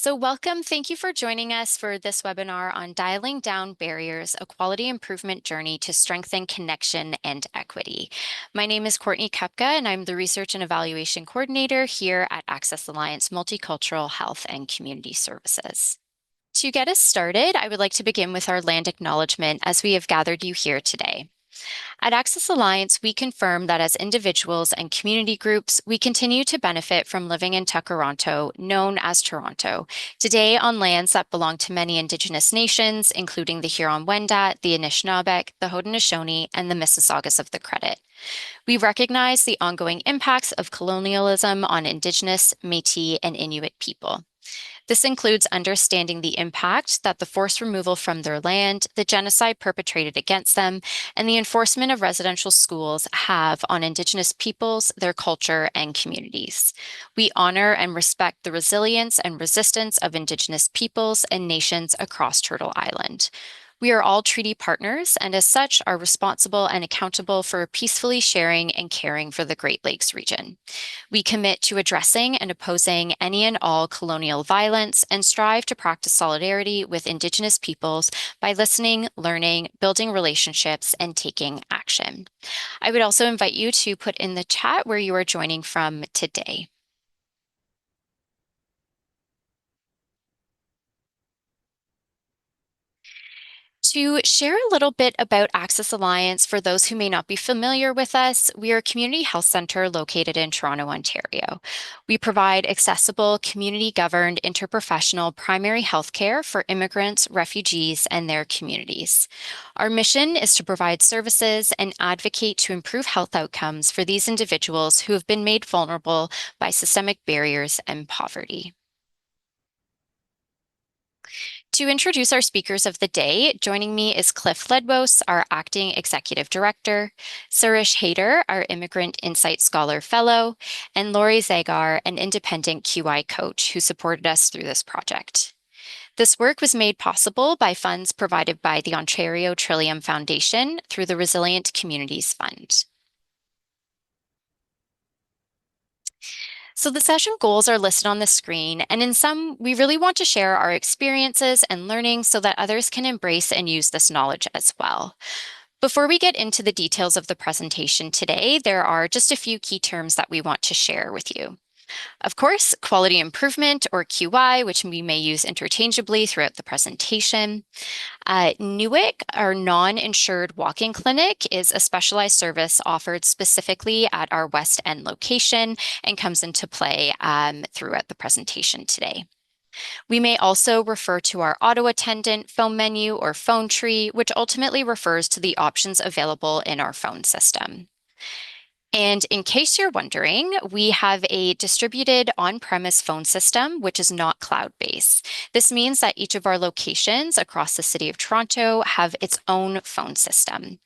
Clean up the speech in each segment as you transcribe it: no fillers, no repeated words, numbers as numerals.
So welcome. Thank you for joining us for this webinar on Dialing Down Barriers, a quality improvement journey to strengthen connection and equity. My name is Courtney Kupka, and I'm the Research and Evaluation Coordinator here at Access Alliance Multicultural Health and Community Services. To get us started, I would like to begin with our land acknowledgement as we have gathered you here today. At Access Alliance, we confirm that as individuals and community groups, we continue to benefit from living in Tkaronto, known as Toronto, today on lands that belong to many Indigenous nations, including the Huron-Wendat, the Anishinaabeg, the Haudenosaunee, and the Mississaugas of the Credit. We recognize the ongoing impacts of colonialism on Indigenous, Métis, and Inuit people. This includes understanding the impact that the forced removal from their land, the genocide perpetrated against them, and the enforcement of residential schools have on Indigenous peoples, their culture, and communities. We honor and respect the resilience and resistance of Indigenous peoples and nations across Turtle Island. We are all treaty partners and as such are responsible and accountable for peacefully sharing and caring for the Great Lakes region. We commit to addressing and opposing any and all colonial violence and strive to practice solidarity with Indigenous peoples by listening, learning, building relationships, and taking action. I would also invite you to put in the chat where you are joining from today. To share a little bit about Access Alliance for those who may not be familiar with us, we are a community health center located in Toronto, Ontario. We provide accessible, community-governed, interprofessional primary health care for immigrants, refugees, and their communities. Our mission is to provide services and advocate to improve health outcomes for these individuals who have been made vulnerable by systemic barriers and poverty. To introduce our speakers of the day, joining me is Cliff Ledwos, our Acting Executive Director, Suresh Haider, our Immigrant Insight Scholar Fellow, and Lori Zagar, an independent QI coach who supported us through this project. This work was made possible by funds provided by the Ontario Trillium Foundation through the Resilient Communities Fund. So the session goals are listed on the screen, and in some, we really want to share our experiences and learning so that others can embrace and use this knowledge as well. Before we get into the details of the presentation today, there are just a few key terms that we want to share with you. Of course, quality improvement, or QI, which we may use interchangeably throughout the presentation. NUIC, our non-insured walk-in clinic, is a specialized service offered specifically at our West End location and comes into play throughout the presentation today. We may also refer to our auto attendant phone menu or phone tree, which ultimately refers to the options available in our phone system. And in case you're wondering, we have a distributed on-premise phone system, which is not cloud-based. This means that each of our locations across the City of Toronto have its own phone system.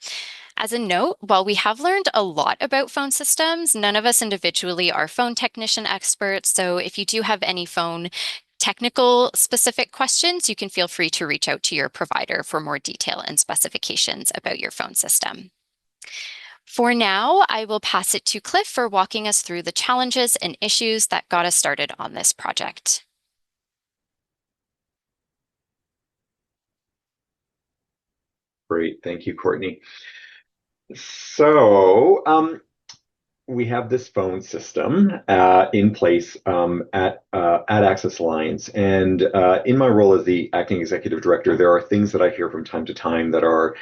As a note, while we have learned a lot about phone systems, none of us individually are phone technician experts. So if you do have any phone technical specific questions, you can feel free to reach out to your provider for more detail and specifications about your phone system. For now, I will pass it to Cliff for walking us through the challenges and issues that got us started on this project. Great, thank you, Courtney. So we have this phone system in place at Access Alliance, and in my role as the acting executive director, there are things that I hear from time to time that are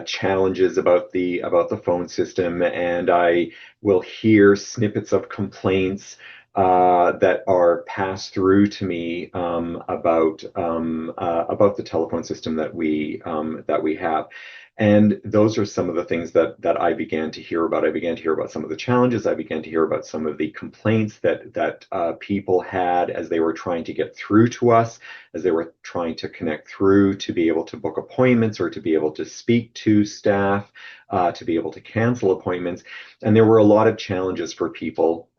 challenges about the phone system, and I will hear snippets of complaints that are passed through to me about the telephone system that we have. And those are some of the things that I began to hear about. I began to hear about some of the challenges. I began to hear about some of the complaints that people had as they were trying to get through to us, as they were trying to connect through to be able to book appointments or to be able to speak to staff, to be able to cancel appointments. And there were a lot of challenges for people,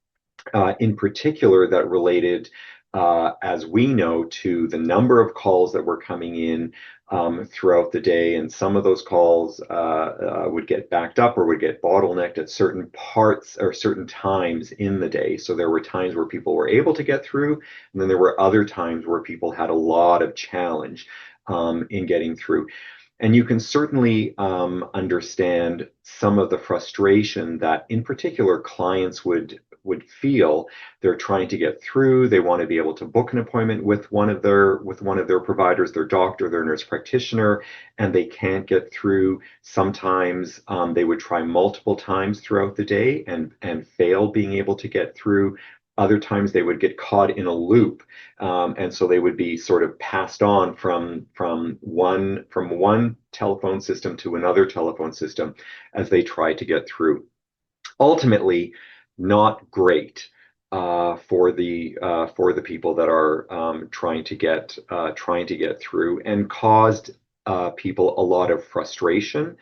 in particular, that related as we know, to the number of calls that were coming in throughout the day. And some of those calls would get backed up or would get bottlenecked at certain parts or certain times in the day. So there were times where people were able to get through, and then there were other times where people had a lot of challenge in getting through. And you can certainly understand some of the frustration that, in particular, clients would feel. They're trying to get through. They want to be able to book an appointment with one of their providers, their doctor, their nurse practitioner, and they can't get through. Sometimes they would try multiple times throughout the day and fail being able to get through. Other times they would get caught in a loop, and so they would be sort of passed on from one telephone system to another telephone system as they try to get through. Ultimately, not great for the people that are trying to get through, and caused people a lot of frustration.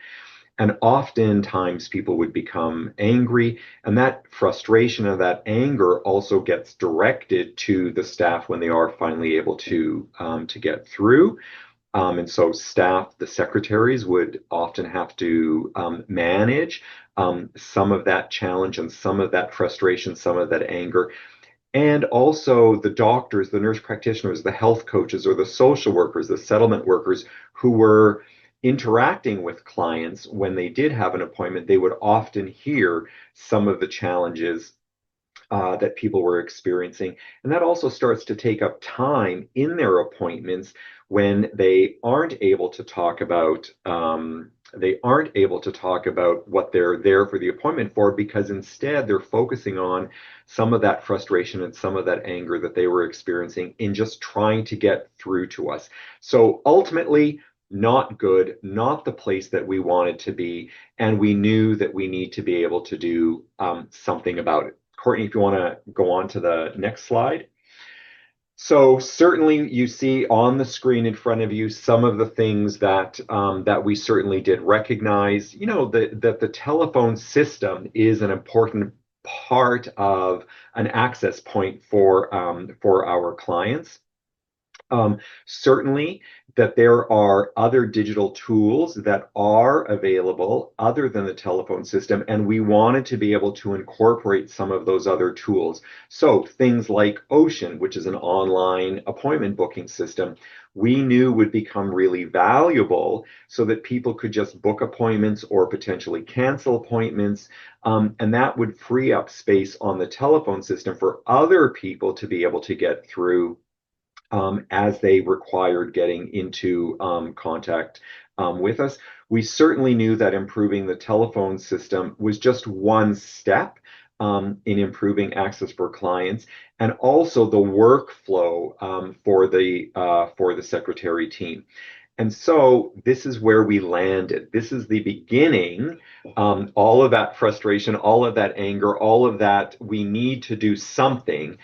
And oftentimes people would become angry, and that frustration and that anger also gets directed to the staff when they are finally able to get through. And so staff, the secretaries, would often have to manage some of that challenge and some of that frustration, some of that anger. And also the doctors, the nurse practitioners, the health coaches, or the social workers, the settlement workers who were interacting with clients when they did have an appointment, they would often hear some of the challenges that people were experiencing. And that also starts to take up time in their appointments when they aren't able to talk about what they're there for the appointment for, because instead they're focusing on some of that frustration and some of that anger that they were experiencing in just trying to get through to us. So ultimately, not good, not the place that we wanted to be, and we knew that we need to be able to do something about it. Courtney, if you want to go on to the next slide. So certainly you see on the screen in front of you some of the things that we certainly did recognize. You know, that the telephone system is an important part of an access point for our clients. Certainly, that there are other digital tools that are available other than the telephone system, and we wanted to be able to incorporate some of those other tools. So things like Ocean, which is an online appointment booking system, we knew would become really valuable so that people could just book appointments or potentially cancel appointments. And that would free up space on the telephone system for other people to be able to get through as they required getting into contact with us. We certainly knew that improving the telephone system was just one step in improving access for clients, and also the workflow for the secretary team. And so this is where we landed. This is the beginning. All of that frustration, all of that anger, all of that we need to do something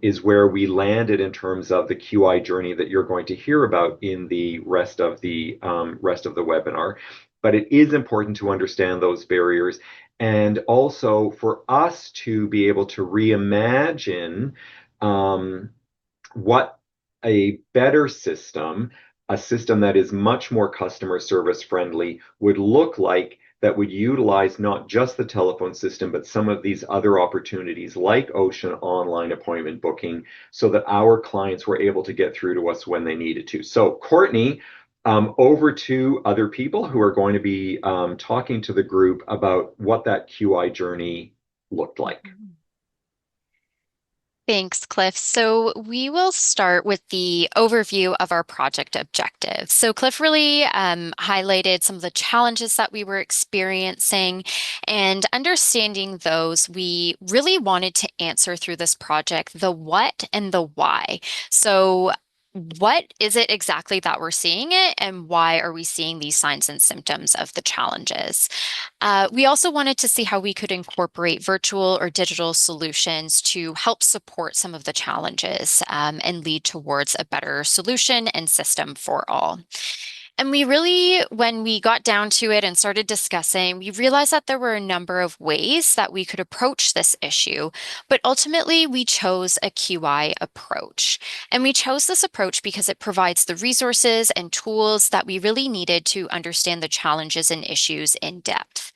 is where we landed in terms of the QI journey that you're going to hear about in the rest of the webinar. But it is important to understand those barriers, and also for us to be able to reimagine what a better system, a system that is much more customer service friendly, would look like, that would utilize not just the telephone system, but some of these other opportunities like Ocean online appointment booking, so that our clients were able to get through to us when they needed to. So Courtney, over to other people who are going to be talking to the group about what that QI journey looked like. Thanks, Cliff. So we will start with the overview of our project objectives. So Cliff really highlighted some of the challenges that we were experiencing, and understanding those, we really wanted to answer through this project the what and the why. So what is it exactly that we're seeing it, and why are we seeing these signs and symptoms of the challenges? We also wanted to see how we could incorporate virtual or digital solutions to help support some of the challenges and lead towards a better solution and system for all. And we really, when we got down to it and started discussing, we realized that there were a number of ways that we could approach this issue, but ultimately we chose a QI approach. And we chose this approach because it provides the resources and tools that we really needed to understand the challenges and issues in depth.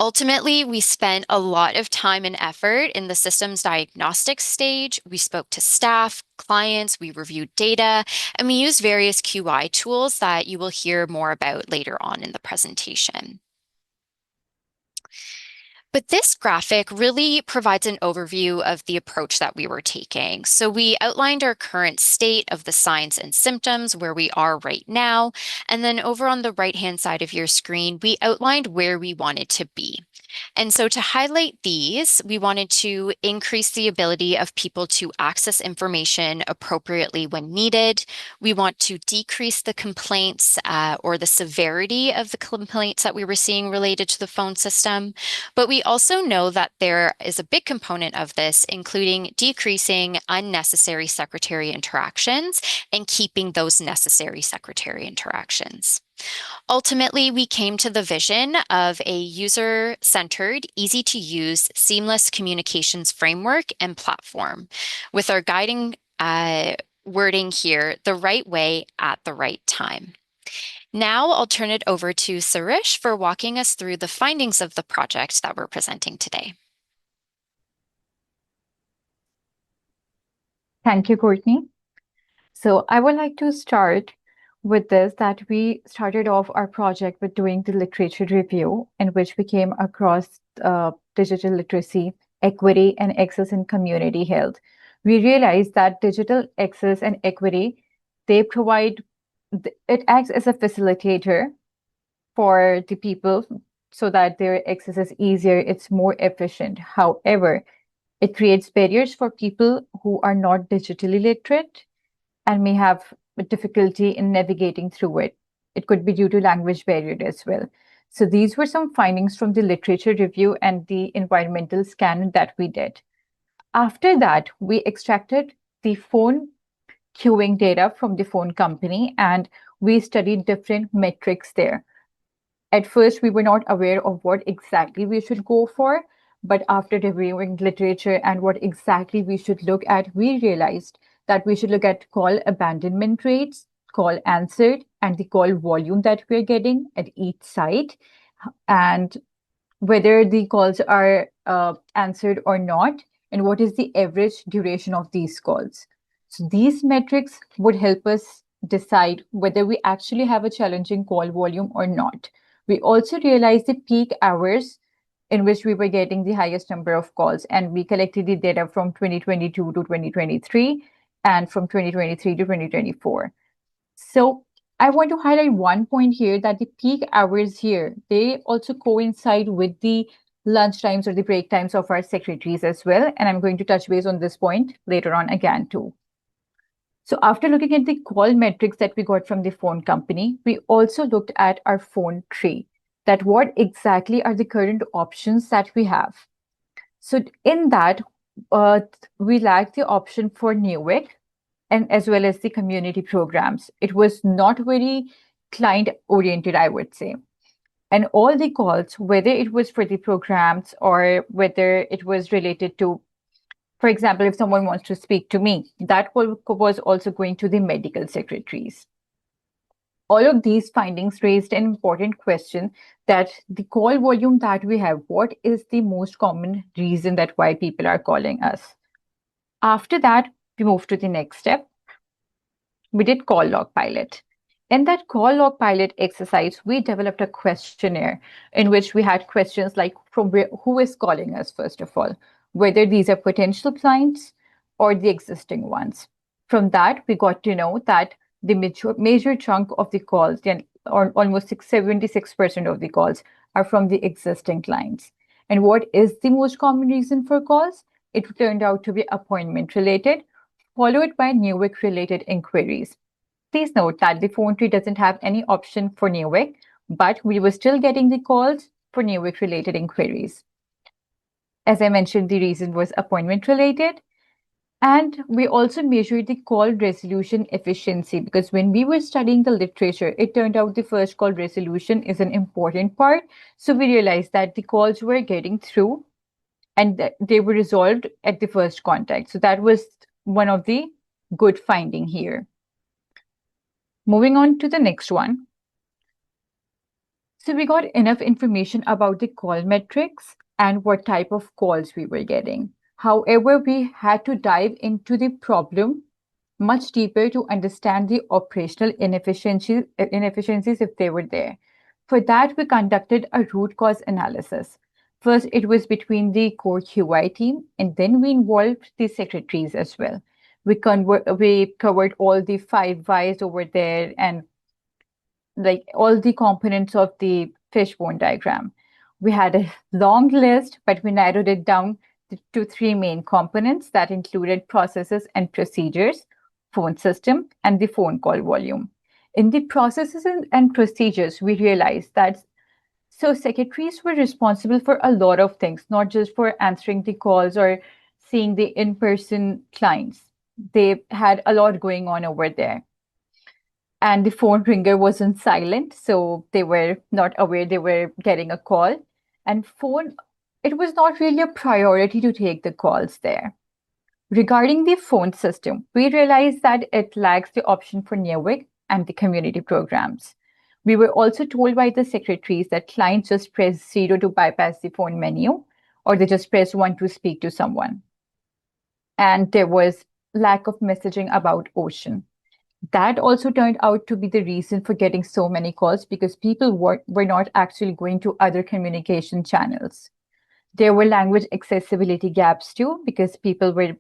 Ultimately, we spent a lot of time and effort in the systems diagnostic stage. We spoke to staff, clients, we reviewed data, and we used various QI tools that you will hear more about later on in the presentation. But this graphic really provides an overview of the approach that we were taking. So we outlined our current state of the signs and symptoms, where we are right now. And then over on the right-hand side of your screen, we outlined where we wanted to be. And so to highlight these, we wanted to increase the ability of people to access information appropriately when needed. We want to decrease the complaints or the severity of the complaints that we were seeing related to the phone system. But we also know that there is a big component of this, including decreasing unnecessary secretary interactions and keeping those necessary secretary interactions. Ultimately, we came to the vision of a user-centered, easy-to-use, seamless communications framework and platform, with our guiding wording here, the right way at the right time. Now I'll turn it over to Sarish for walking us through the findings of the project that we're presenting today. Thank you, Courtney. So I would like to start with this, that we started off our project with doing the literature review, in which we came across digital literacy, equity, and access in community health. We realized that digital access and equity, they provide, it acts as a facilitator for the people so that their access is easier, it's more efficient. However, it creates barriers for people who are not digitally literate and may have difficulty in navigating through it. It could be due to language barrier as well. So these were some findings from the literature review and the environmental scan that we did. After that, we extracted the phone queuing data from the phone company, and we studied different metrics there. At first, we were not aware of what exactly we should go for, but after reviewing literature and what exactly we should look at, we realized that we should look at call abandonment rates, call answered, and the call volume that we're getting at each site, and whether the calls are answered or not, and what is the average duration of these calls. So these metrics would help us decide whether we actually have a challenging call volume or not. We also realized the peak hours in which we were getting the highest number of calls, and we collected the data from 2022 to 2023 and from 2023 to 2024. So I want to highlight one point here, that the peak hours here, they also coincide with the lunch times or the break times of our secretaries as well. And I'm going to touch base on this point later on again too. So after looking at the call metrics that we got from the phone company, we also looked at our phone tree, that what exactly are the current options that we have. So in that, we lacked the option for Newick and as well as the community programs. It was not very client oriented, I would say. And all the calls, whether it was for the programs or whether it was related to, for example, if someone wants to speak to me, that was also going to the medical secretaries. All of these findings raised an important question, that the call volume that we have, what is the most common reason that why people are calling us? After that, we moved to the next step. We did call log pilot. In that call log pilot exercise, we developed a questionnaire in which we had questions like from where, who is calling us, first of all, whether these are potential clients or the existing ones. From that, we got to know that the major chunk of the calls, or almost 76% of the calls, are from the existing clients. And what is the most common reason for calls? It turned out to be appointment related, followed by Newick related inquiries. Please note that the phone tree doesn't have any option for Newick, but we were still getting the calls for Newick related inquiries. As I mentioned, the reason was appointment related. And we also measured the call resolution efficiency because when we were studying the literature, it turned out the first call resolution is an important part. So we realized that the calls were getting through and they were resolved at the first contact. So that was one of the good finding here. Moving on to the next one. So we got enough information about the call metrics and what type of calls we were getting. However, we had to dive into the problem much deeper to understand the operational inefficiencies if they were there. For that, we conducted a root cause analysis. First, it was between the core QI team, and then we involved the secretaries as well. We covered all the five whys over there and like all the components of the fishbone diagram. We had a long list, but we narrowed it down to three main components that included processes and procedures, phone system, and the phone call volume. In the processes and procedures, we realized that secretaries were responsible for a lot of things, not just for answering the calls or seeing the in-person clients. They had a lot going on over there, and the phone ringer wasn't silent, so they were not aware they were getting a call. And phone, it was not really a priority to take the calls there. Regarding the phone system, we realized that it lacks the option for Neowick and the community programs. We were also told by the secretaries that clients just press 0 to bypass the phone menu, or they just press 1 to speak to someone. And there was lack of messaging about Ocean. That also turned out to be the reason for getting so many calls because people were not actually going to other communication channels. There were language accessibility gaps too because people were,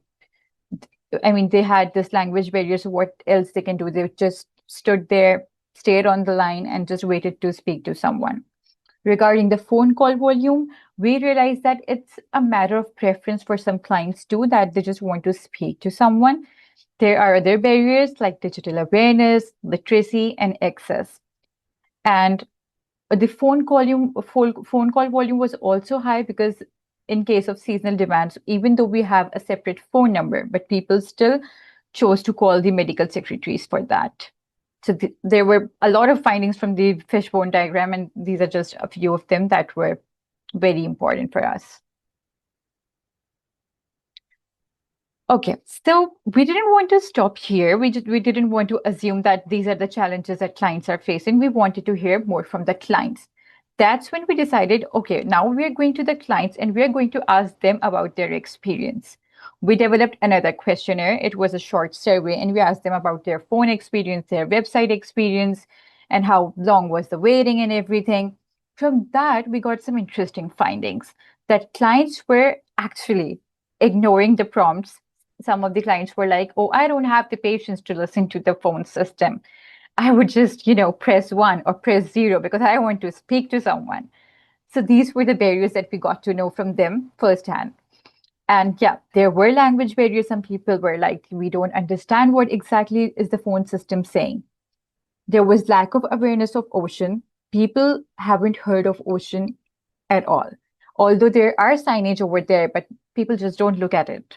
I mean, they had this language barrier, so what else they can do? They just stood there, stayed on the line, and just waited to speak to someone. Regarding the phone call volume, we realized that it's a matter of preference for some clients too, that they just want to speak to someone. There are other barriers like digital awareness, literacy, and access. And the phone call volume was also high because in case of seasonal demands, even though we have a separate phone number, but people still chose to call the medical secretaries for that. So there were a lot of findings from the fishbone diagram, and these are just a few of them that were very important for us. Okay, so we didn't want to stop here. We didn't want to assume that these are the challenges that clients are facing. We wanted to hear more from the clients. That's when we decided, okay, now we are going to the clients and we are going to ask them about their experience. We developed another questionnaire. It was a short survey, and we asked them about their phone experience, their website experience, and how long was the waiting and everything. From that, we got some interesting findings that clients were actually ignoring the prompts. Some of the clients were like, oh, I don't have the patience to listen to the phone system. I would just, press 1 or press 0 because I want to speak to someone. So these were the barriers that we got to know from them firsthand. And yeah, there were language barriers. Some people were like, we don't understand what exactly is the phone system saying. There was lack of awareness of Ocean. People haven't heard of Ocean at all. Although there are signage over there, but people just don't look at it.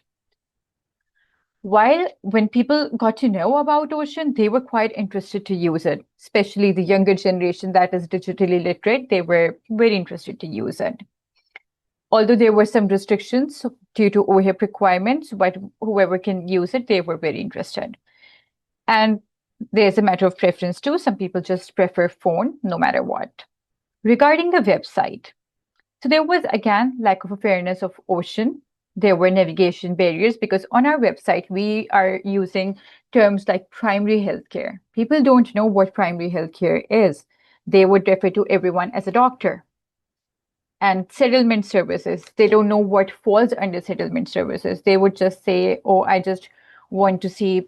While when people got to know about Ocean, they were quite interested to use it, especially the younger generation that is digitally literate. They were very interested to use it. Although there were some restrictions due to OHIP requirements, but whoever can use it, they were very interested. And there's a matter of preference too. Some people just prefer phone no matter what. Regarding the website, so there was again lack of awareness of Ocean. There were navigation barriers because on our website, we are using terms like primary healthcare. People don't know what primary healthcare is. They would refer to everyone as a doctor. And settlement services, they don't know what falls under settlement services. They would just say, oh, I just want to see,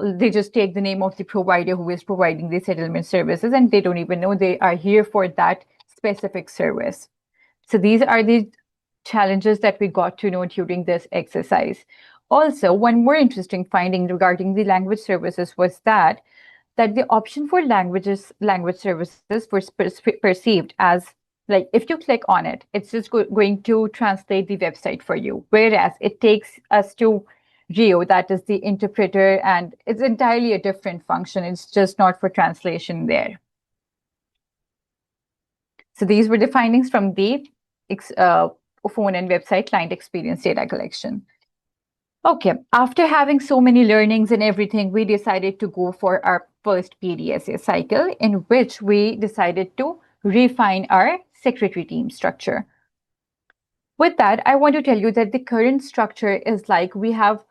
they just take the name of the provider who is providing the settlement services, and they don't even know they are here for that specific service. So these are the challenges that we got to know during this exercise. Also, one more interesting finding regarding the language services was that the option for language services was perceived as like if you click on it, it's just going to translate the website for you. Whereas it takes us to Rio, that is the interpreter, and it's entirely a different function. It's just not for translation there. So these were the findings from the phone and website client experience data collection. Okay, after having so many learnings and everything, we decided to go for our first PDSA cycle, in which we decided to refine our secretary team structure. With that, I want to tell you that the current structure is like we have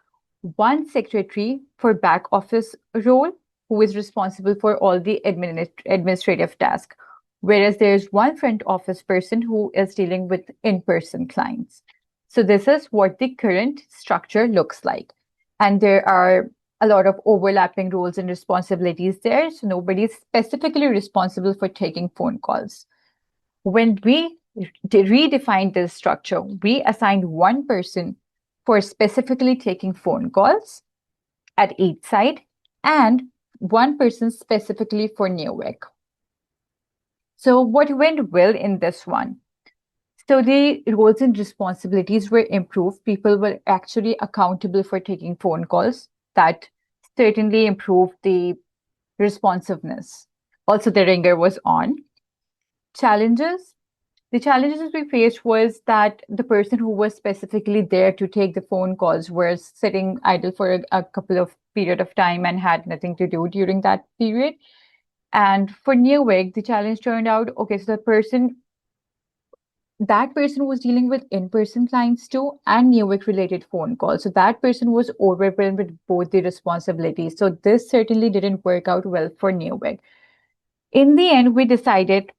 one secretary for back office role who is responsible for all the administrative tasks, whereas there's one front office person who is dealing with in-person clients. So this is what the current structure looks like. And there are a lot of overlapping roles and responsibilities there. So nobody is specifically responsible for taking phone calls. When we redefined this structure, we assigned one person for specifically taking phone calls at each side and one person specifically for Newark. So what went well in this one? So the roles and responsibilities were improved. People were actually accountable for taking phone calls. That certainly improved the responsiveness. Also, the ringer was on. Challenges. The challenges we faced was that the person who was specifically there to take the phone calls was sitting idle for a couple of period of time and had nothing to do during that period. And for Newark, the challenge turned out, okay, so that person was dealing with in-person clients too and Newark related phone calls. So that person was overwhelmed with both the responsibilities. So this certainly didn't work out well for Newark. In the end, we decided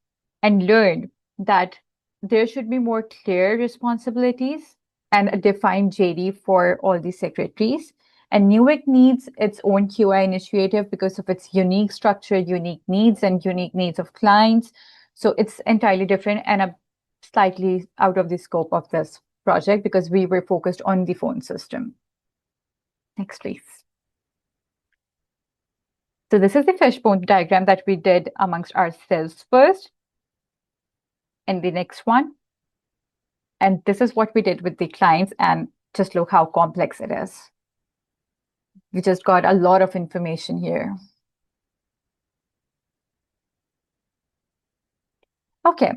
and learned that there should be more clear responsibilities and a defined JD for all the secretaries. And Newark needs its own QI initiative because of its unique structure, unique needs, and unique needs of clients. So it's entirely different and slightly out of the scope of this project because we were focused on the phone system. Next, please. So this is the fishbone diagram that we did amongst ourselves first. And the next one. And this is what we did with the clients, and just look how complex it is. We just got a lot of information here. Okay,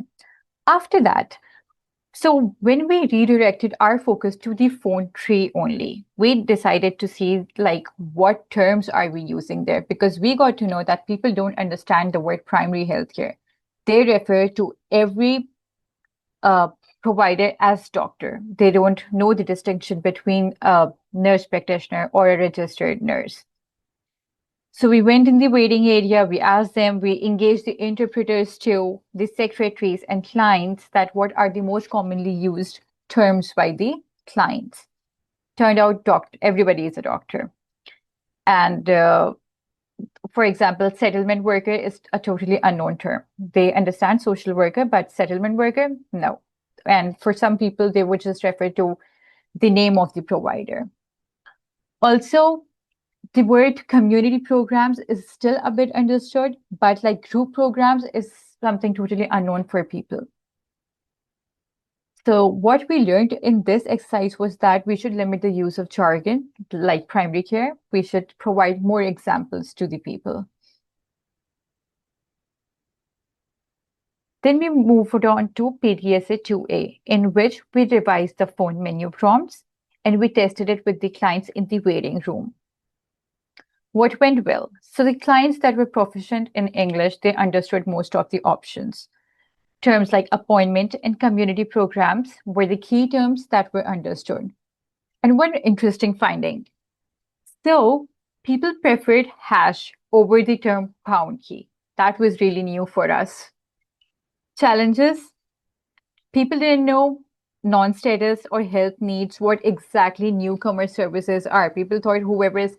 after that, so when we redirected our focus to the phone tree only, we decided to see like what terms are we using there, because we got to know that people don't understand the word primary healthcare. They refer to every provider as doctor. They don't know the distinction between a nurse practitioner or a registered nurse. So we went in the waiting area, we asked them, we engaged the interpreters too, the secretaries and clients, that what are the most commonly used terms by the clients. Turned out everybody is a doctor. And for example, settlement worker is a totally unknown term. They understand social worker, but settlement worker, no. And for some people, they would just refer to the name of the provider. Also, the word community programs is still a bit understood, but like group programs is something totally unknown for people. So what we learned in this exercise was that we should limit the use of jargon, like primary care. We should provide more examples to the people. Then we moved on to PDSA 2A, in which we revised the phone menu prompts and we tested it with the clients in the waiting room. What went well? So the clients that were proficient in English, they understood most of the options. Terms like appointment and community programs were the key terms that were understood. And one interesting finding. So people preferred hash over the term pound key. That was really new for us. Challenges. People didn't know non-status or health needs, what exactly newcomer services are. People thought whoever is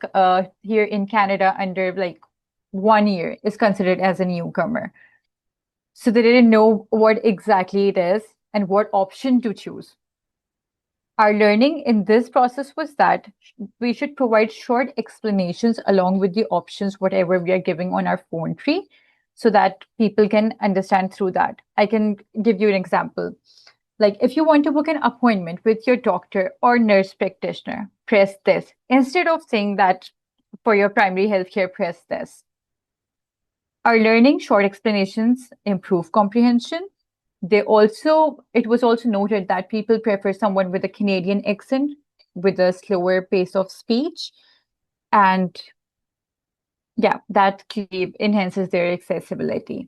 here in Canada under like 1 year is considered as a newcomer. So they didn't know what exactly it is and what option to choose. Our learning in this process was that we should provide short explanations along with the options, whatever we are giving on our phone tree, so that people can understand through that. I can give you an example. Like if you want to book an appointment with your doctor or nurse practitioner, press this. Instead of saying that for your primary healthcare, press this. Our learning short explanations improve comprehension. It was also noted that people prefer someone with a Canadian accent with a slower pace of speech. And yeah, that enhances their accessibility.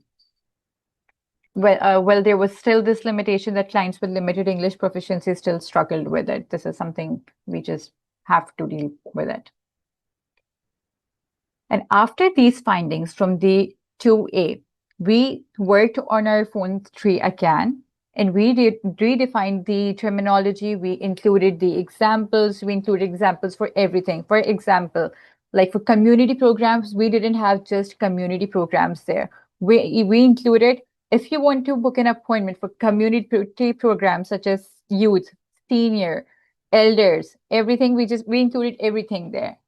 Well, there was still this limitation that clients with limited English proficiency still struggled with it. This is something we just have to deal with it. And after these findings from the 2A, we worked on our phone tree again, and we redefined the terminology. We included the examples. We included examples for everything. For example, like for community programs, we didn't have just community programs there. We included, if you want to book an appointment for community programs such as youth, senior, elders, everything, we included everything there.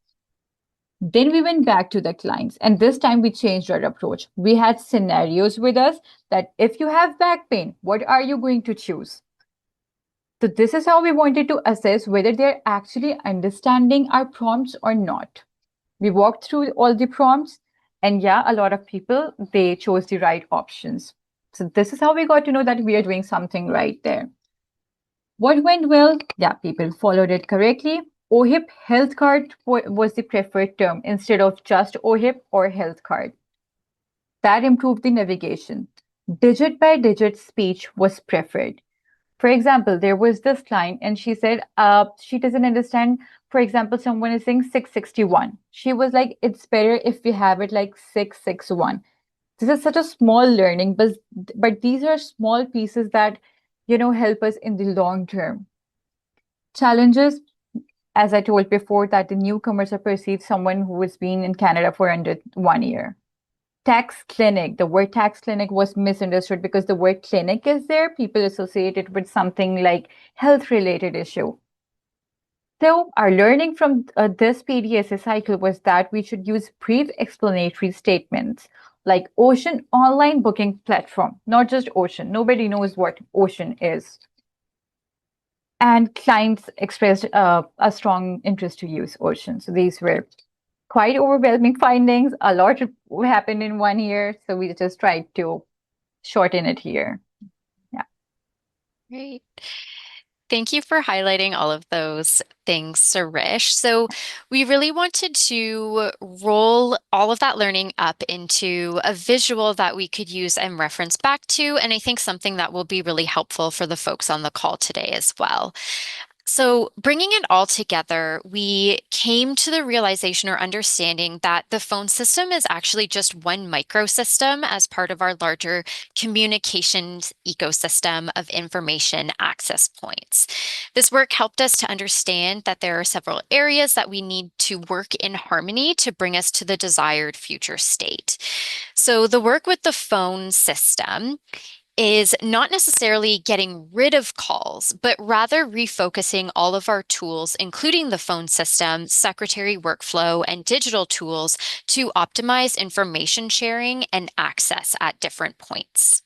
Then we went back to the clients, and this time we changed our approach. We had scenarios with us that if you have back pain, what are you going to choose? So this is how we wanted to assess whether they're actually understanding our prompts or not. We walked through all the prompts, and yeah, a lot of people, they chose the right options. So this is how we got to know that we are doing something right there. What went well? Yeah, people followed it correctly. OHIP health card was the preferred term instead of just OHIP or health card. That improved the navigation. Digit by digit speech was preferred. For example, there was this client and she said she doesn't understand. For example, someone is saying 661. She was like, it's better if we have it like 661. This is such a small learning, but these are small pieces that help us in the long term. Challenges, as I told before, that the newcomers are perceived someone who has been in Canada for under 1 year. Tax clinic, the word tax clinic was misunderstood because the word clinic is there. People associate it with something like health related issue. So our learning from this PDSA cycle was that we should use brief explanatory statements like Ocean online booking platform, not just Ocean. Nobody knows what Ocean is. And clients expressed a strong interest to use Ocean. So these were quite overwhelming findings. A lot happened in 1 year. So we just tried to shorten it here. Yeah. Great. Thank you for highlighting all of those things, Suresh. So we really wanted to roll all of that learning up into a visual that we could use and reference back to, and I think something that will be really helpful for the folks on the call today as well. So bringing it all together, we came to the realization or understanding that the phone system is actually just one microsystem as part of our larger communications ecosystem of information access points. This work helped us to understand that there are several areas that we need to work in harmony to bring us to the desired future state. So the work with the phone system is not necessarily getting rid of calls, but rather refocusing all of our tools, including the phone system, secretary workflow, and digital tools to optimize information sharing and access at different points.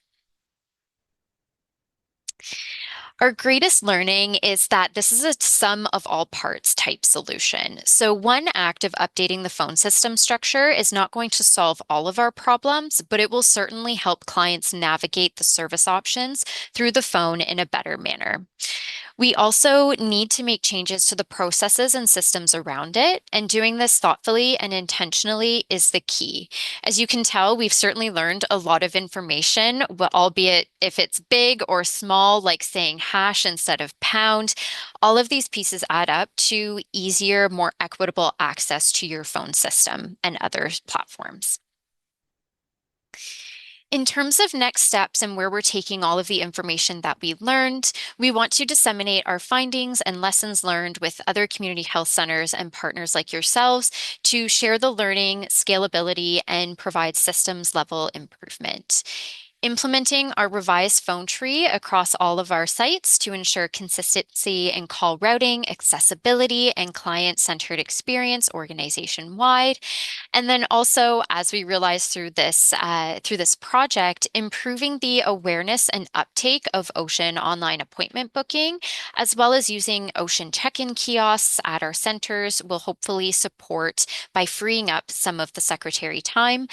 Our greatest learning is that this is a sum of all parts type solution. So one act of updating the phone system structure is not going to solve all of our problems, but it will certainly help clients navigate the service options through the phone in a better manner. We also need to make changes to the processes and systems around it, and doing this thoughtfully and intentionally is the key. As you can tell, we've certainly learned a lot of information, albeit if it's big or small, like saying hash instead of pound. All of these pieces add up to easier, more equitable access to your phone system and other platforms. In terms of next steps and where we're taking all of the information that we learned, we want to disseminate our findings and lessons learned with other community health centers and partners like yourselves to share the learning, scalability, and provide systems level improvement. implementing our revised phone tree across all of our sites to ensure consistency in call routing, accessibility, and client-centered experience organization-wide. And then also, as we realized through this project, improving the awareness and uptake of Ocean online appointment booking, as well as using Ocean check-in kiosks at our centers, will hopefully support by freeing up some of the secretary time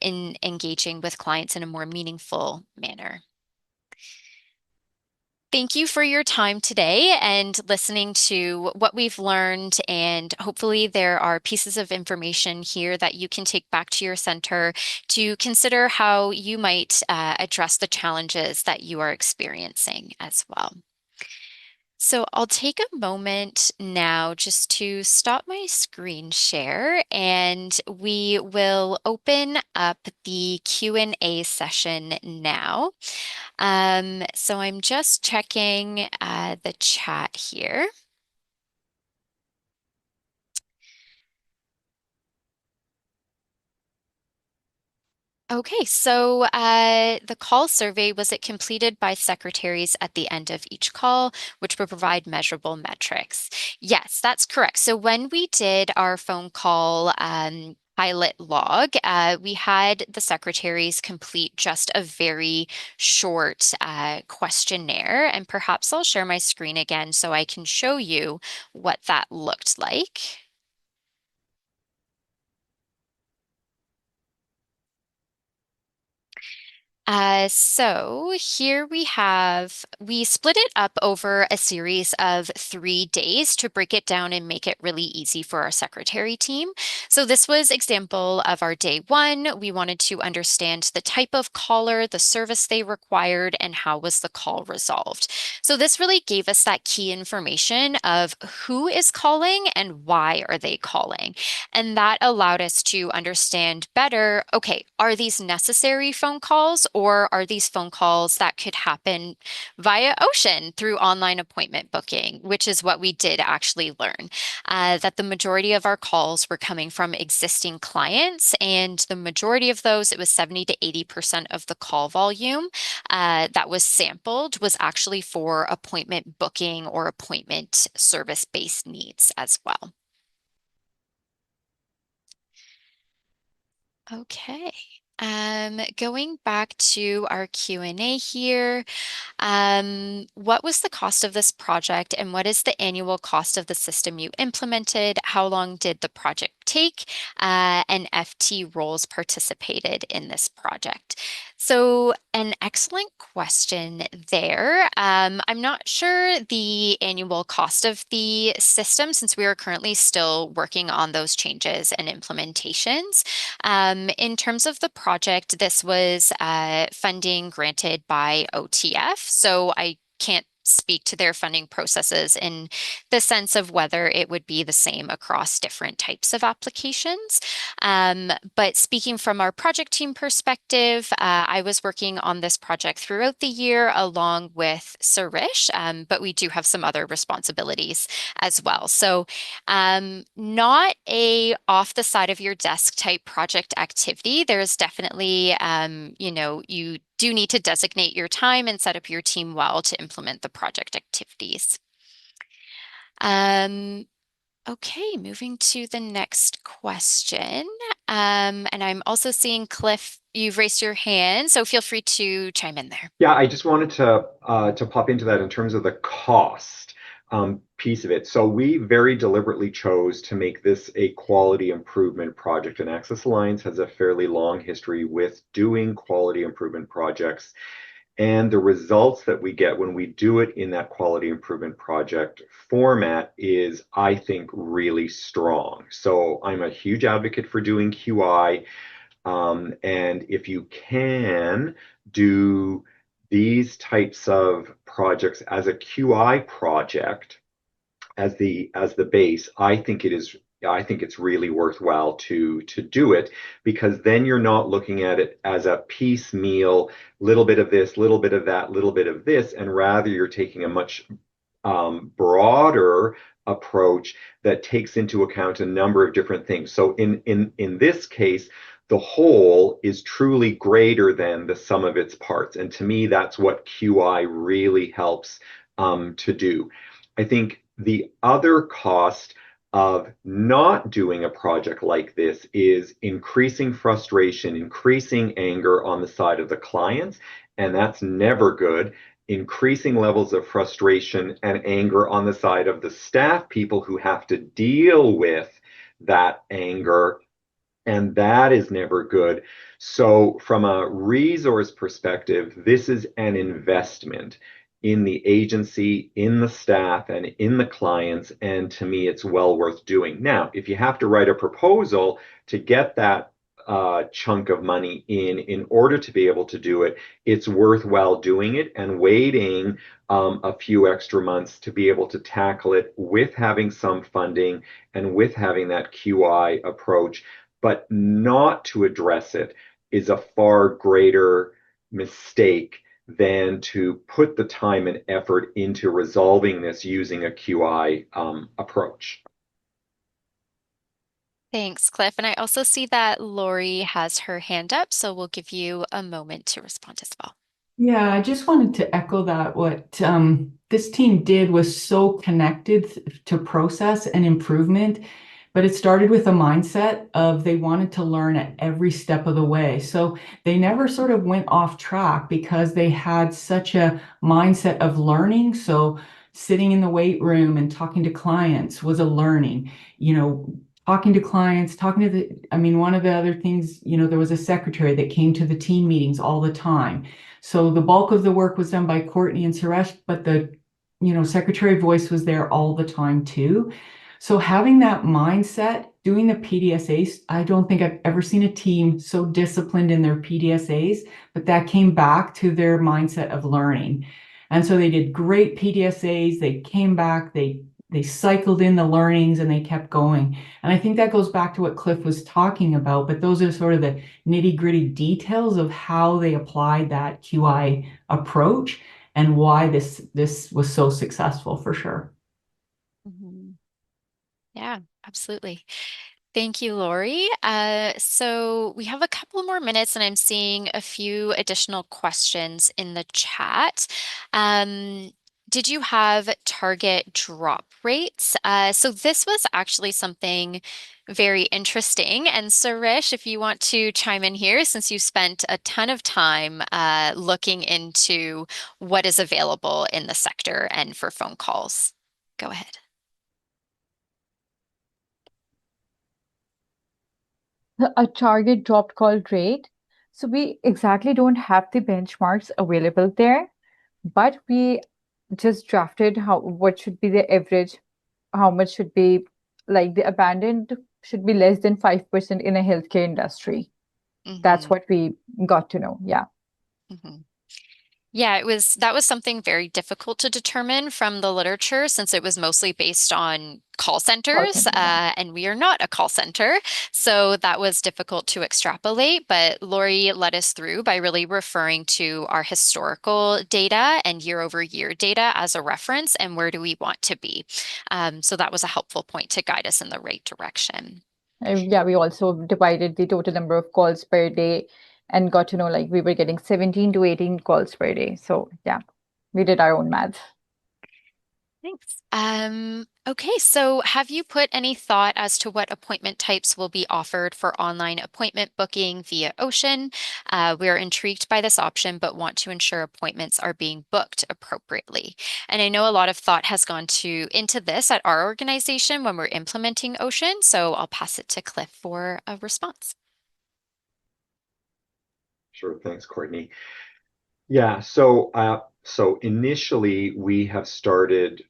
in engaging with clients in a more meaningful manner. Thank you for your time today and listening to what we've learned. And hopefully there are pieces of information here that you can take back to your center to consider how you might address the challenges that you are experiencing as well. So I'll take a moment now just to stop my screen share, and we will open up the Q&A session now. So I'm just checking the chat here. Okay, so the call survey, was it completed by secretaries at the end of each call, which will provide measurable metrics? Yes, that's correct. So when we did our phone call pilot log, we had the secretaries complete just a very short questionnaire, and perhaps I'll share my screen again so I can show you what that looked like. So here we split it up over a series of 3 days to break it down and make it really easy for our secretary team. So this was example of our day one. We wanted to understand the type of caller, the service they required, and how was the call resolved. So this really gave us that key information of who is calling and why are they calling. And that allowed us to understand better, okay, are these necessary phone calls or are these phone calls that could happen via Ocean through online appointment booking, which is what we did actually learn, that the majority of our calls were coming from existing clients, and the majority of those, it was 70 to 80% of the call volume that was sampled was actually for appointment booking or appointment service-based needs as well. Okay. Going back to our Q&A here, what was the cost of this project and what is the annual cost of the system you implemented? How long did the project take? And FT roles participated in this project? So an excellent question there. I'm not sure the annual cost of the system since we are currently still working on those changes and implementations. In terms of the project, this was funding granted by OTF, so I can't speak to their funding processes in the sense of whether it would be the same across different types of applications. But speaking from our project team perspective, I was working on this project throughout the year along with Sarish, but we do have some other responsibilities as well. So not a off the side of your desk type project activity. There's definitely, you do need to designate your time and set up your team well to implement the project activities. Okay, moving to the next question. And I'm also seeing Cliff, you've raised your hand, so feel free to chime in there. Yeah, I just wanted to pop into that in terms of the cost piece of it. So we very deliberately chose to make this a quality improvement project, and Access Alliance has a fairly long history with doing quality improvement projects. And the results that we get when we do it in that quality improvement project format is, I think, really strong. So I'm a huge advocate for doing QI. And if you can do these types of projects as a QI project, as the base, I think it's really worthwhile to do it, because then you're not looking at it as a piecemeal, little bit of this, little bit of that, little bit of this, and rather you're taking a much broader approach that takes into account a number of different things. So in this case, the whole is truly greater than the sum of its parts. And to me, that's what QI really helps to do. I think the other cost of not doing a project like this is increasing frustration, increasing anger on the side of the clients, and that's never good. Increasing levels of frustration and anger on the side of the staff people who have to deal with that anger, and that is never good. So, from a resource perspective, this is an investment in the agency, in the staff, and in the clients. And to me, it's well worth doing. Now, if you have to write a proposal to get that chunk of money in order to be able to do it, it's worthwhile doing it and waiting a few extra months to be able to tackle it with having some funding and with having that QI approach. But not to address it is a far greater mistake than to put the time and effort into resolving this using a QI approach. Thanks, Cliff. And I also see that Lori has her hand up, so we'll give you a moment to respond as well. Yeah, I just wanted to echo that. What this team did was so connected to process and improvement, but it started with a mindset of they wanted to learn at every step of the way. So they never sort of went off track because they had such a mindset of learning. So sitting in the weight room and talking to clients was a learning, talking to clients, talking to one of the other things, there was a secretary that came to the team meetings all the time. So the bulk of the work was done by Courtney and Suresh, but the, secretary voice was there all the time too. So having that mindset, doing the PDSAs, I don't think I've ever seen a team so disciplined in their PDSAs, but that came back to their mindset of learning. And so they did great PDSAs. They came back, they cycled in the learnings and they kept going. And I think that goes back to what Cliff was talking about, but those are sort of the nitty-gritty details of how they applied that QI approach and why this was so successful for sure. Mhm. Yeah, absolutely. Thank you, Lori. So we have a couple more minutes, and I'm seeing a few additional questions in the chat. Did you have target drop rates? So this was actually something very interesting. And Suresh, if you want to chime in here, since you spent a ton of time looking into what is available in the sector and for phone calls, go ahead. A target dropped call rate. So we exactly don't have the benchmarks available there, but we just drafted what should be the average, how much should be like the abandoned should be less than 5% in a healthcare industry. That's Mhm, what we got to know. Yeah. mhm. Yeah, that was something very difficult to determine from the literature since it was mostly based on call Call centers, center, yeah. and we are not a call center. So that was difficult to extrapolate, but Lori led us through by really referring to our historical data and year over year data as a reference and where do we want to be. So that was a helpful point to guide us in the right direction. Yeah, we also divided the total number of calls per day and got to know like we were getting 17 to 18 calls per day. So yeah, we did our own math. Thanks. Okay, so have you put any thought as to what appointment types will be offered for online appointment booking via Ocean? We are intrigued by this option, but want to ensure appointments are being booked appropriately. And I know a lot of thought has gone into this at our organization when we're implementing Ocean, so I'll pass it to Cliff for a response. Sure, thanks, Courtney. Yeah, so initially we have started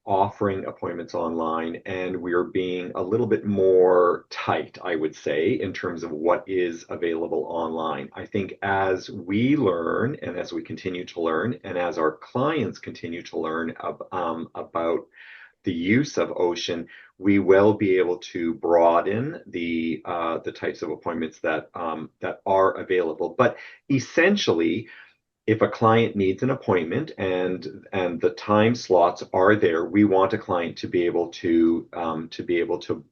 offering appointments online, and we are being a little bit more tight, I would say, in terms of what is available online. I think as we learn and as we continue to learn, and as our clients continue to learn about the use of Ocean, we will be able to broaden the types of appointments that are available. But essentially, if a client needs an appointment and the time slots are there, we want a client to be able to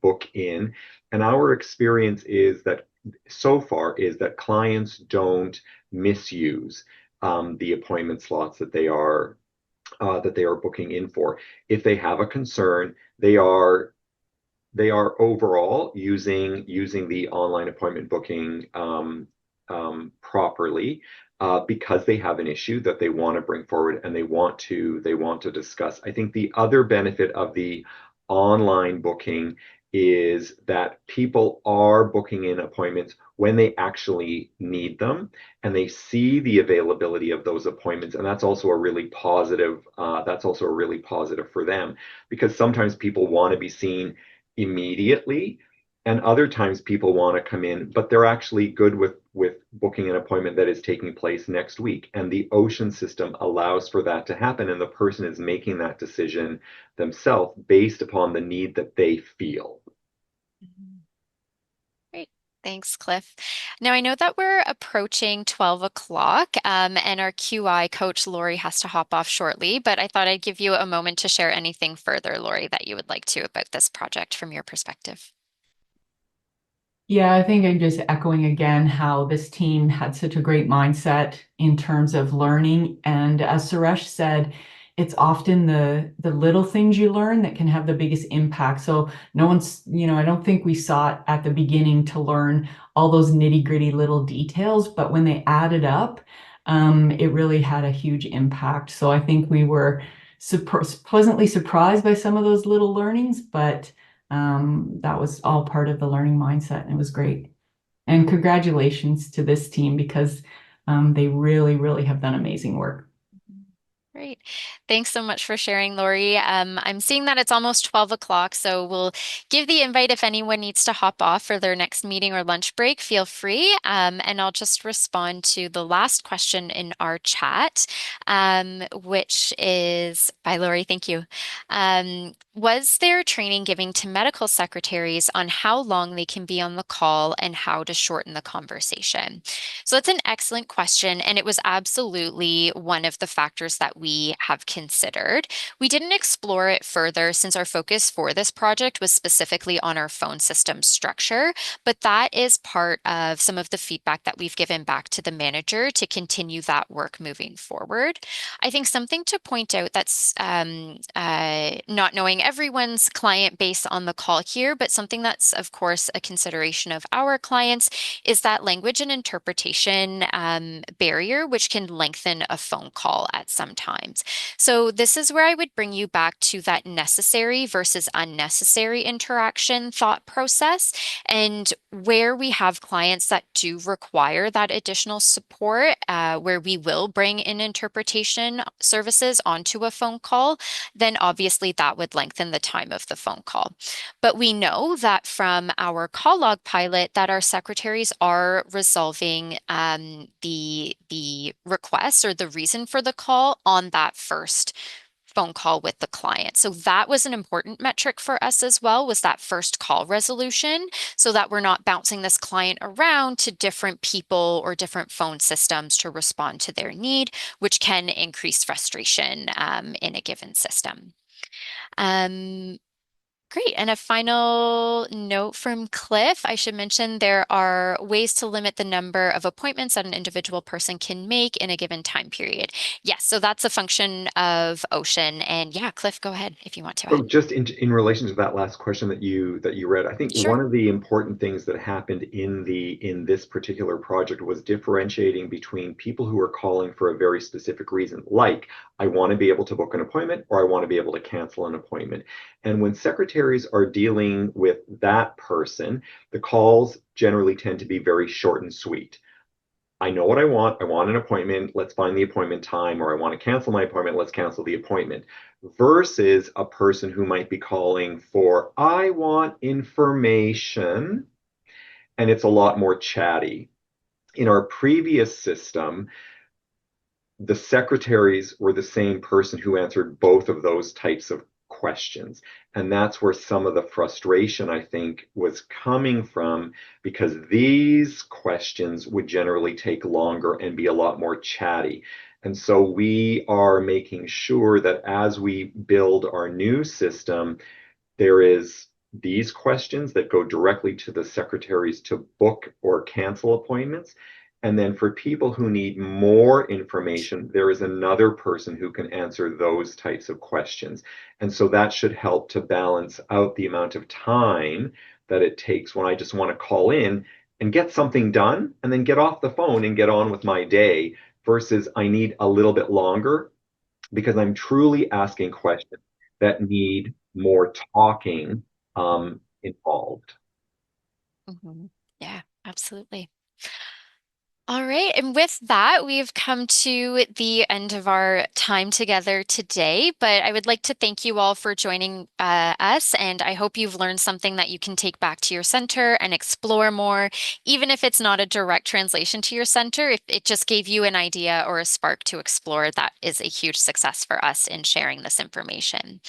book in. And our experience is that so far is that clients don't misuse the appointment slots that they are booking in for. If they have a concern, they are overall using the online appointment booking properly, because they have an issue that they want to bring forward and they want to discuss. I think the other benefit of the online booking is that people are booking in appointments when they actually need them, and they see the availability of those appointments, and that's also a really positive for them, because sometimes people want to be seen immediately, and other times people want to come in but they're actually good with booking an appointment that is taking place next week, and the ocean system allows for that to happen, and the person is making that decision themselves based upon the need that they feel. Great. Thanks, Cliff. Now, I know that we're approaching 12 o'clock, and our QI coach, Lori, has to hop off shortly, but I thought I'd give you a moment to share anything further, Lori, that you would like to about this project from your perspective. Yeah, I think I'm just echoing again how this team had such a great mindset in terms of learning. And as Suresh said, it's often the little things you learn that can have the biggest impact. So no one's, I don't think we sought at the beginning to learn all those nitty-gritty little details, but when they added up, it really had a huge impact. So I think we were pleasantly surprised by some of those little learnings, but that was all part of the learning mindset, and it was great. And congratulations to this team, because they really, really have done amazing work. Great. Thanks so much for sharing, Lori. I'm seeing that it's almost 12 o'clock, so we'll give the invite if anyone needs to hop off for their next meeting or lunch break, feel free. And I'll just respond to the last question in our chat, which is by Lori. Thank you. Was there training giving to medical secretaries on how long they can be on the call and how to shorten the conversation? So that's an excellent question, and it was absolutely one of the factors that we have considered. We didn't explore it further since our focus for this project was specifically on our phone system structure, but that is part of some of the feedback that we've given back to the manager to continue that work moving forward. I think something to point out that's not knowing everyone's client base on the call here, but something that's, of course, a consideration of our clients is that language and interpretation barrier, which can lengthen a phone call at some times. So this is where I would bring you back to that necessary versus unnecessary interaction thought process, and where we have clients that do require that additional support, where we will bring in interpretation services onto a phone call, then obviously that would lengthen the time of the phone call. But we know that from our call log pilot that our secretaries are resolving the request or the reason for the call on that first phone call with the client. So that was an important metric for us as well, was that first call resolution, so that we're not bouncing this client around to different people or different phone systems to respond to their need, which can increase frustration in a given system. Great. And a final note from Cliff, I should mention there are ways to limit the number of appointments that an individual person can make in a given time period. Yes, so that's a function of Ocean. And yeah, Cliff, go ahead if you want to So add. just in relation to that last question that you read, I think Sure. one of the important things that happened in this particular project was differentiating between people who are calling for a very specific reason, like I want to be able to book an appointment or I want to be able to cancel an appointment. And when secretaries are dealing with that person, the calls generally tend to be very short and sweet. I know what I want. I want an appointment. Let's find the appointment time, or I want to cancel my appointment. Let's cancel the appointment. Versus a person who might be calling for, I want information, and it's a lot more chatty. In our previous system, the secretaries were the same person who answered both of those types of questions. And that's where some of the frustration, I think, was coming from, because these questions would generally take longer and be a lot more chatty. And so we are making sure that as we build our new system, there is these questions that go directly to the secretaries to book or cancel appointments. And then for people who need more information, there is another person who can answer those types of questions. And so that should help to balance out the amount of time that it takes when I just want to call in and get something done and then get off the phone and get on with my day versus I need a little bit longer because I'm truly asking questions that need more talking involved. Yeah, absolutely. All right. And with that, we've come to the end of our time together today, but I would like to thank you all for joining us. And I hope you've learned something that you can take back to your center and explore more, even if it's not a direct translation to your center. If it just gave you an idea or a spark to explore, that is a huge success for us in sharing this information.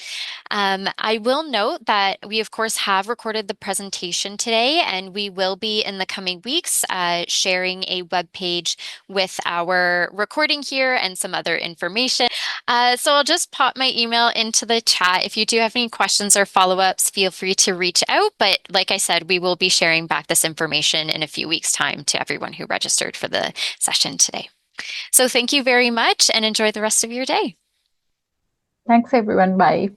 I will note that we, of course, have recorded the presentation today, and we will be in the coming weeks sharing a web page with our recording here and some other information. So I'll just pop my email into the chat. If you do have any questions or follow-ups, feel free to reach out. But like I said, we will be sharing back this information in a few weeks' time to everyone who registered for the session today. So thank you very much and enjoy the rest of your day. Thanks, everyone. Bye.